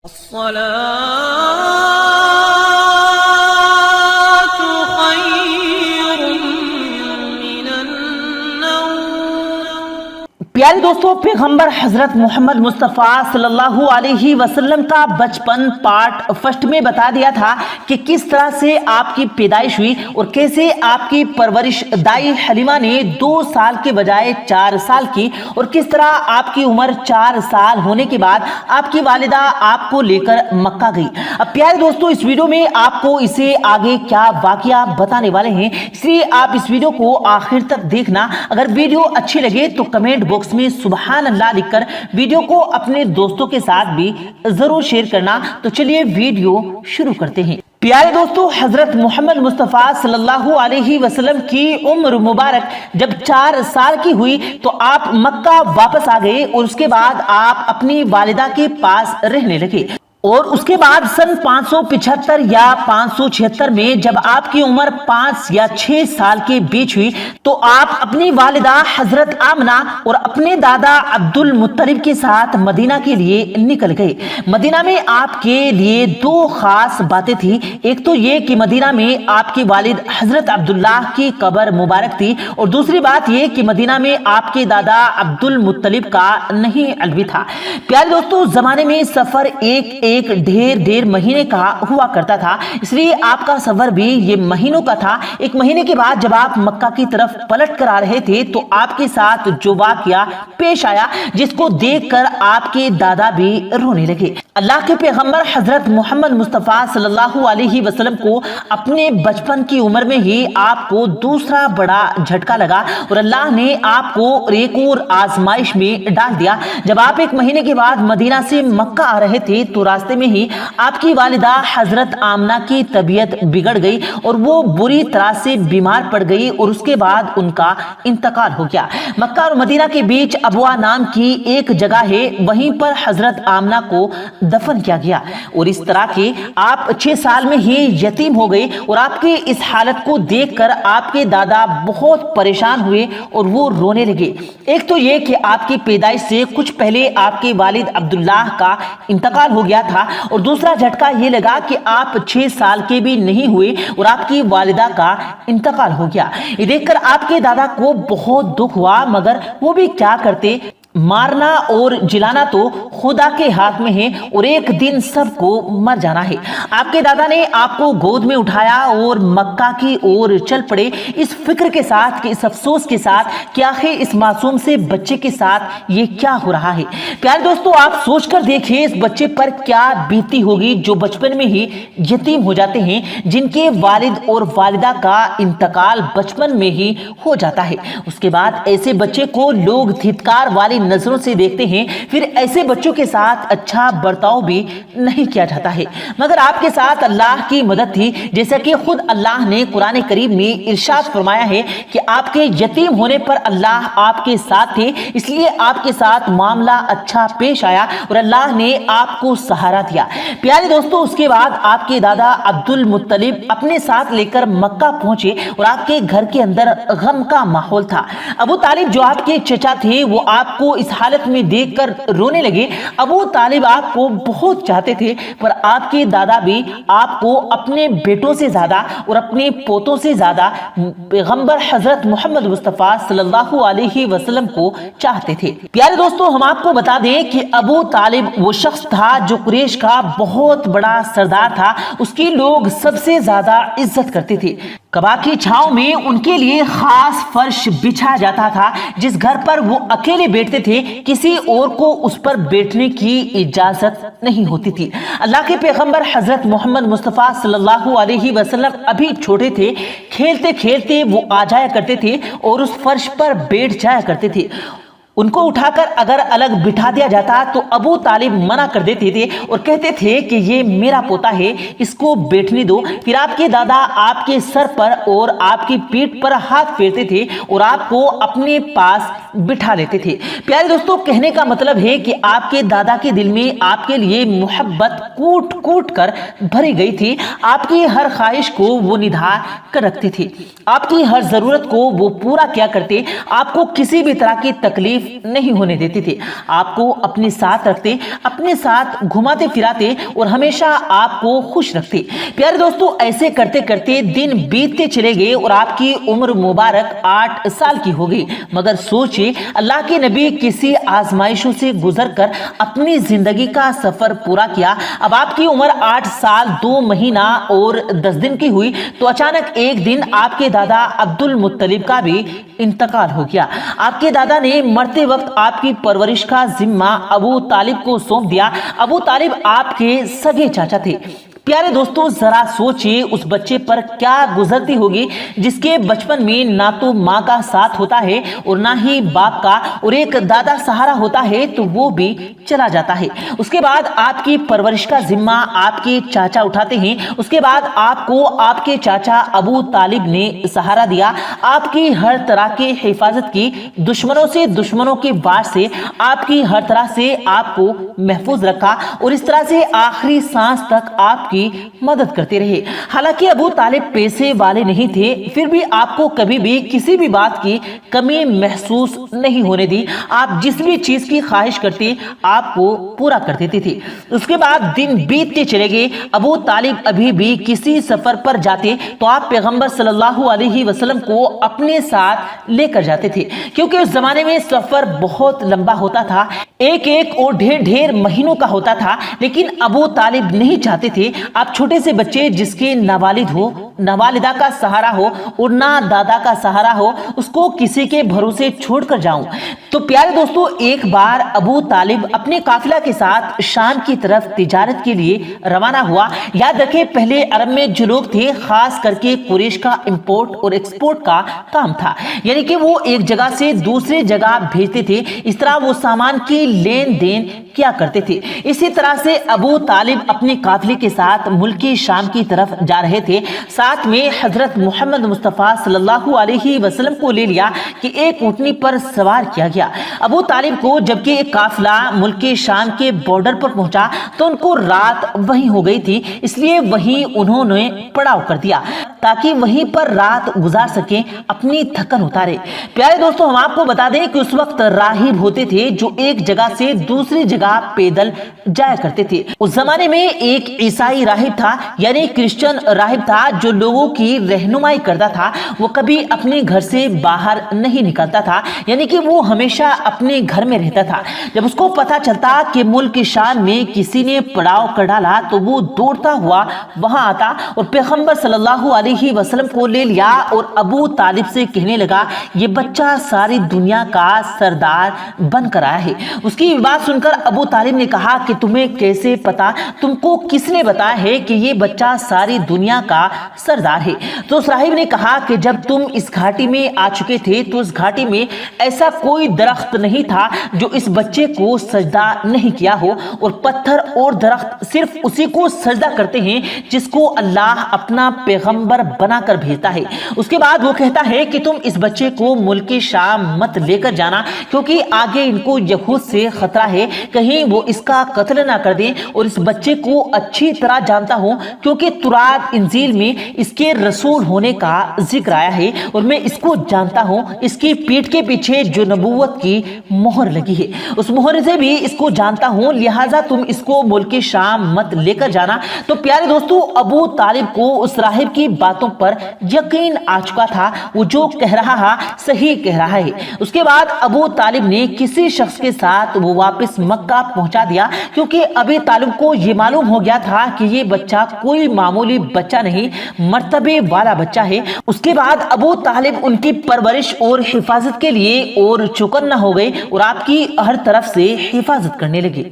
الصلاة خير من النوم۔ پیارے دوستو، پیغمبر حضرت محمد مصطفیٰ صلی اللہ علیہ وسلم کا بچپن پارٹ فرسٹ میں بتا دیا تھا کہ کس طرح سے آپ کی پیدائش ہوئی اور کیسے آپ کی پرورش دائی حلیمہ نے 2 سال کے بجائے 4 سال کی، اور کس طرح آپ کی عمر 4 سال ہونے کے بعد آپ کی والدہ آپ کو لے کر مکہ گئی۔ اب پیارے دوستو، اس ویڈیو میں آپ کو اسے آگے کیا واقعہ بتانے والے ہیں، اس لیے آپ اس ویڈیو کو آخر تک دیکھنا۔ اگر ویڈیو اچھی لگے تو کمنٹ باکس میں سبحان اللہ لکھ کر ویڈیو کو اپنے دوستوں کے ساتھ بھی ضرور شیئر کرنا۔ تو چلیے ویڈیو شروع کرتے ہیں۔ پیارے دوستو، حضرت محمد مصطفیٰ صلی اللہ علیہ وسلم کی عمر مبارک جب 4 سال کی ہوئی تو آپ مکہ واپس آ گئے، اور اس کے بعد آپ اپنی والدہ کے پاس رہنے لگے۔ اور اس کے بعد سن 575 یا 576 میں جب آپ کی عمر 5 یا 6 سال کے بیچ ہوئی تو آپ اپنی والدہ حضرت آمنہ اور اپنے دادا عبد المطلب کے ساتھ مدینہ کے لیے نکل گئے۔ مدینہ میں آپ کے لیے 2 خاص باتیں تھیں۔ ایک تو یہ کہ مدینہ میں آپ کے والد حضرت عبداللہ کی قبر مبارک تھی، اور دوسری بات یہ کہ مدینہ میں آپ کے دادا عبد المطلب کا نہیں علوی تھا۔ پیارے دوستو، زمانے میں سفر ایک ڈھیر مہینے کا ہوا کرتا تھا، اس لیے آپ کا سفر بھی یہ مہینوں کا تھا۔ 1 مہینے کے بعد جب آپ مکہ کی طرف پلٹ کر آ رہے تھے تو آپ کے ساتھ جو واقعہ پیش آیا جس کو دیکھ کر آپ کے دادا بھی رونے لگے۔ اللہ کے پیغمبر حضرت محمد مصطفیٰ صلی اللہ علیہ وسلم کو اپنے بچپن کی عمر میں ہی آپ کو دوسرا بڑا جھٹکا لگا، اور اللہ نے آپ کو ایک اور آزمائش میں ڈال دیا۔ جب آپ 1 مہینے کے بعد مدینہ سے مکہ آ رہے تھے تو راستے میں ہی آپ کی والدہ حضرت آمنہ کی طبیعت بگڑ گئی اور وہ بری طرح سے بیمار پڑ گئی، اور اس کے بعد ان کا انتقال ہو گیا۔ مکہ اور مدینہ کے بیچ ابوا نام کی ایک جگہ ہے، وہیں پر حضرت آمنہ کو دفن کیا گیا، اور اس طرح کے آپ 6 سال میں ہی یتیم ہو گئے۔ اور آپ کی اس حالت کو دیکھ کر آپ کے دادا بہت پریشان ہوئے اور وہ رونے لگے۔ ایک تو یہ کہ آپ کی پیدائش سے کچھ پہلے آپ کے والد عبداللہ کا انتقال ہو گیا تھا، اور دوسرا جھٹکا یہ لگا کہ آپ 6 سال کے بھی نہیں ہوئے اور آپ کی والدہ کا انتقال ہو گیا۔ یہ دیکھ کر آپ کے دادا کو بہت دکھ ہوا، مگر وہ بھی کیا کرتے، مارنا اور جلانا تو خدا کے ہاتھ میں ہے، اور ایک دن سب کو مر جانا ہے۔ آپ کے دادا نے آپ کو گود میں اٹھایا اور مکہ کی اور چل پڑے، اس فکر کے ساتھ کہ اس افسوس کے ساتھ کہ آخر اس معصوم سے بچے کے ساتھ یہ کیا ہو رہا ہے۔ پیارے دوستو، آپ سوچ کر دیکھیں اس بچے پر کیا بیتی ہوگی جو بچپن میں ہی یتیم ہو جاتے ہیں، جن کے والد اور والدہ کا انتقال بچپن میں ہی ہو جاتا ہے۔ اس کے بعد ایسے بچے کو لوگ دھتکار والی نظروں سے دیکھتے ہیں، پھر ایسے بچوں کے ساتھ اچھا برتاؤ بھی نہیں کیا جاتا ہے۔ مگر آپ کے ساتھ اللہ کی مدد تھی، جیسا کہ خود اللہ نے قرآن کریم میں ارشاد فرمایا ہے کہ آپ کے یتیم ہونے پر اللہ آپ کے ساتھ تھے، اس لیے آپ کے ساتھ معاملہ اچھا پیش آیا اور اللہ نے آپ کو سہارا دیا۔ پیارے دوستو، اس کے بعد آپ کے دادا عبد المطلب اپنے ساتھ لے کر مکہ پہنچے، اور آپ کے گھر کے اندر غم کا ماحول تھا۔ ابو طالب جو آپ کے چچا تھے وہ آپ کو اس حالت میں دیکھ کر رونے لگے۔ ابو طالب آپ کو بہت چاہتے تھے، پر آپ کے دادا بھی آپ کو اپنے بیٹوں سے زیادہ اور اپنے پوتوں سے زیادہ پیغمبر حضرت محمد مصطفیٰ صلی اللہ علیہ وسلم کو چاہتے تھے۔ پیارے دوستو، ہم آپ کو بتا دیں کہ ابو طالب وہ شخص تھا جو قریش کا بہت بڑا سردار تھا، اس کی لوگ سب سے زیادہ عزت کرتے تھے۔ کعبہ کی چھاؤں میں ان کے لیے خاص فرش بچھا جاتا تھا، جس گھر پر وہ اکیلے بیٹھتے تھے کسی اور کو اس پر بیٹھنے کی اجازت نہیں ہوتی تھی۔ اللہ کے پیغمبر حضرت محمد مصطفیٰ صلی اللہ علیہ وسلم ابھی چھوٹے تھے، کھیلتے کھیلتے وہ آ جایا کرتے تھے اور اس فرش پر بیٹھ جایا کرتے تھے۔ ان کو اٹھا کر اگر الگ بٹھا دیا جاتا تو ابو طالب منع کر دیتے تھے اور کہتے تھے کہ یہ میرا پوتا ہے، اس کو بیٹھنے دو۔ پھر آپ کے دادا آپ کے سر پر اور آپ کی پیٹھ پر ہاتھ پھیرتے تھے اور آپ کو اپنے پاس بٹھا لیتے تھے۔ پیارے دوستو، کہنے کا مطلب ہے کہ آپ کے دادا کے دل میں آپ کے لیے محبت کوٹ کوٹ کر بھری گئی تھی۔ آپ کی ہر خواہش کو وہ نڈھا کر رکھتے تھے، آپ کی ہر ضرورت کو وہ پورا کیا کرتے، آپ کو کسی بھی طرح کی تکلیف تکلیف نہیں ہونے دیتے تھے، آپ کو اپنے ساتھ رکھتے، اپنے ساتھ گھماتے پھراتے اور ہمیشہ آپ کو خوش رکھتے۔ پیارے دوستو، ایسے کرتے کرتے دن بیتتے چلے گئے اور آپ کی عمر مبارک 8 سال کی ہو گئی۔ مگر سوچے، اللہ کے نبی کسی آزمائشوں سے گزر کر اپنی زندگی کا سفر پورا کیا۔ اب آپ کی عمر 8 سال 2 مہینہ اور 10 دن کی ہوئی تو اچانک ایک دن آپ کے دادا عبد المطلب کا بھی انتقال ہو گیا۔ آپ کے دادا نے مرتے وقت آپ کی پرورش کا ذمہ ابو طالب کو سونپ دیا۔ ابو طالب آپ کے سگے چاچا تھے۔ پیارے دوستوں، ذرا سوچئے اس بچے پر کیا گزرتی ہوگی جس کے بچپن میں نہ تو ماں کا ساتھ ہوتا ہے اور نہ ہی باپ کا، اور ایک دادا سہارا ہوتا ہے تو وہ بھی چلا جاتا ہے۔ اس کے بعد آپ کی پرورش کا ذمہ آپ کے چاچا اٹھاتے ہیں۔ اس کے بعد آپ کو آپ کے چاچا ابو طالب نے سہارا دیا، آپ کی ہر طرح کی حفاظت کی، دشمنوں کے وار سے آپ کی ہر طرح سے آپ کو محفوظ رکھا اور اس طرح سے آخری سانس تک آپ کی مدد کرتے رہے۔ حالانکہ ابو طالب پیسے والے نہیں تھے، پھر بھی آپ کو کبھی بھی کسی بھی بات کی کمی محسوس نہیں ہونے دی۔ آپ جس بھی چیز کی خواہش کرتے آپ کو پورا کر دیتے تھے۔ اس کے بعد دن بیتتے چلے گئے۔ ابو طالب ابھی بھی کسی سفر پر جاتے تو آپ پیغمبر صلی اللہ علیہ وسلم کو اپنے ساتھ لے کر جاتے تھے، کیونکہ اس زمانے میں سفر بہت لمبا ہوتا تھا، ایک اور ڈھیر مہینوں کا ہوتا تھا۔ لیکن ابو طالب نہیں چاہتے تھے آپ چھوٹے سے بچے جس کے نہ والد ہو، نہ والدہ کا سہارا ہو اور نہ دادا کا سہارا ہو، اس کو کسی کے بھروسے چھوڑ کر جاؤں۔ تو پیارے دوستو، ایک بار ابو طالب اپنے قافلہ کے ساتھ شام کی طرف تجارت کے لیے روانہ ہوا۔ یاد رکھیں، پہلے عرب میں جو لوگ تھے، خاص کر کے قریش کا امپورٹ اور ایکسپورٹ کا کام تھا، یعنی کہ وہ ایک جگہ سے دوسری جگہ بھیجتے تھے، اس طرح وہ سامان کی لین دین کیا کرتے تھے۔ اسی طرح سے ابو طالب اپنے قافلے کے ساتھ ملک شام کی طرف جا رہے تھے۔ ساتھ میں حضرت محمد مصطفیٰ صلی اللہ علیہ وسلم کو لے لیا کہ ایک اونٹنی پر سوار کیا گیا۔ ابو طالب کو جبکہ ایک قافلہ ملک شام کے بارڈر پر پہنچا تو ان کو رات وہیں ہو گئی تھی، اس لیے وہیں انہوں نے پڑاؤ کر دیا تاکہ وہیں پر رات گزار سکیں، اپنی تھکن اتارے۔ پیارے دوستو، ہم آپ کو بتا دیں کہ اس وقت راہب ہوتے تھے جو ایک جگہ سے دوسری جگہ پیدل جایا کرتے تھے۔ اس زمانے میں ایک عیسائی راہب تھا، یعنی کرسچن راہب تھا، جو لوگوں کی رہنمائی کرتا تھا۔ وہ کبھی اپنے گھر سے باہر نہیں نکلتا تھا، یعنی کہ وہ ہمیشہ اپنے گھر میں رہتا تھا۔ جب اس کو پتا چلتا کہ ملک شام میں کسی نے پڑاؤ کر ڈالا تو وہ دوڑتا ہوا وہاں آتا اور پیغمبر صلی اللہ علیہ وسلم کو لے لیا اور ابو طالب سے کہنے لگا، یہ بچہ ساری دنیا کا سردار بن کر آیا ہے۔ اس کی بات سن کر ابو طالب نے کہا کہ تمہیں کیسے پتا، تم کو کس نے بتایا ہے کہ یہ بچہ ساری دنیا کا سردار ہے؟ تو اس راہب نے کہا کہ جب تم اس گھاٹی میں آ چکے تھے تو اس گھاٹی میں ایسا کوئی درخت نہیں تھا جو اس بچے کو سجدہ نہیں کیا ہو، اور پتھر اور درخت صرف اسی کو سجدہ کرتے ہیں جس کو اللہ اپنا پیغمبر بنا کر بھیجتا ہے۔ اس کے بعد وہ کہتا ہے کہ تم اس بچے کو ملک شام مت لے کر جانا، کیونکہ آگے ان کو یہود سے خطرہ ہے، کہیں وہ اس کا قتل نہ کر دیں، اور اس بچے کو اچھی طرح جانتا ہوں کیونکہ تورات انجیل میں اس کے رسول ہونے کا ذکر آیا ہے، اور میں اس کو جانتا ہوں، اس کی پیٹھ کے پیچھے جو نبوت کی مہر لگی ہے اس مہر سے بھی اس کو جانتا ہوں، لہٰذا تم اس کو ملک شام مت لے کر جانا۔ تو پیارے دوستو، ابو طالب کو اس راہب کی باتوں پر یقین آ چکا تھا، وہ جو کہہ رہا ہے صحیح کہہ رہا ہے۔ اس کے بعد ابو طالب نے کسی شخص کے ساتھ وہ واپس مکہ پہنچا دیا، کیونکہ ابی طالب کو یہ معلوم ہو گیا تھا کہ یہ بچہ کوئی معمولی بچہ نہیں، مرتبے والا بچہ ہے۔ اس کے بعد ابو طالب ان کی پرورش اور حفاظت کے لیے اور چوکنا ہو گئے اور آپ کی ہر طرف سے حفاظت کرنے لگے۔